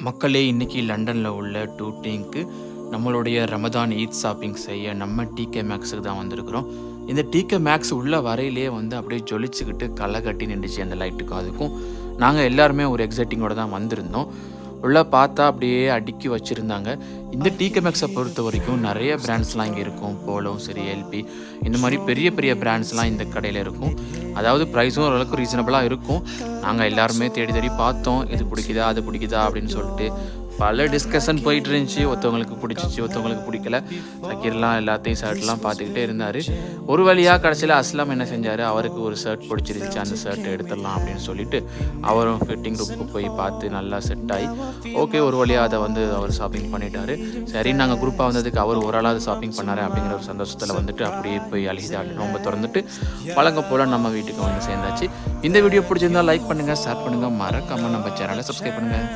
மக்களே இன்னைக்கு லண்டன்ல உள்ள டூட்டிங்க்கு நம்மளுடைய ரமதான் ஈத் ஷாப்பிங் செய்ய நம்ம டிகே மேக்ஸுக்கு தான் வந்திருக்கிறோம். இந்த டிகே மேக்ஸ் உள்ள வரையிலேயே அப்படியே ஜொலிச்சுக்கிட்டு களை கட்டி நின்றுச்சு அந்த லைட்டுக்கும் அதுக்கும். நாங்கள் எல்லாருமே ஒரு எக்ஸைட்டிங்கோட தான் வந்திருந்தோம். உள்ள பார்த்தா அப்படியே அடுக்கி வச்சுருந்தாங்க. இந்த டிகே மேக்ஸை பொறுத்த வரைக்கும் நிறைய பிராண்ட்ஸ்லாம் இங்கே இருக்கும். போலோ சரி, எல்பி, இந்த மாதிரி பெரிய பெரிய பிராண்ட்ஸ்லாம் இந்த கடையில் இருக்கும். அதாவது ப்ரைஸும் ஓரளவுக்கு ரீசனபிளாக இருக்கும். நாங்கள் எல்லாருமே தேடி தேடி பார்த்தோம், இது பிடிக்குதா அது பிடிக்குதா அப்படின்னு சொல்லிட்டு பல டிஸ்கஷன் போயிட்டு இருந்துச்சு. ஒருத்தவங்களுக்கு பிடிச்சிச்சு, ஒருத்தவங்களுக்கு பிடிக்கல. சக்கீர்லாம் எல்லாத்தையும் ஷர்ட்லாம் பார்த்துக்கிட்டே இருந்தார். ஒரு வழியாக கடைசியில் அஸ்லாம் என்ன செஞ்சார், அவருக்கு ஒரு ஷர்ட் பிடிச்சிருந்துச்சு, அந்த ஷர்ட்டை எடுத்துடலாம் அப்படின்னு சொல்லிட்டு அவரும் ஃபிட்டிங் ரூமுக்கு போய் பார்த்து நல்லா செட் ஆகி ஓகே ஒரு வழியாக அதை அவர் ஷாப்பிங் பண்ணிட்டாரு. சரி நாங்கள் குரூப்பாக வந்ததுக்கு அவர் ஒரு ஆளாவது ஷாப்பிங் பண்ணார் அப்படிங்கிற ஒரு சந்தோஷத்தில் அப்படியே போய் அழுகிதா நோம்ப திறந்துட்டு பழங்க போல் நம்ம வீட்டுக்கு சேர்ந்தாச்சு. இந்த வீடியோ பிடிச்சிருந்தா லைக் பண்ணுங்கள், ஷேர் பண்ணுங்கள், மறக்காமல் நம்ம சேனலை சப்ஸ்கிரைப் பண்ணுங்கள்.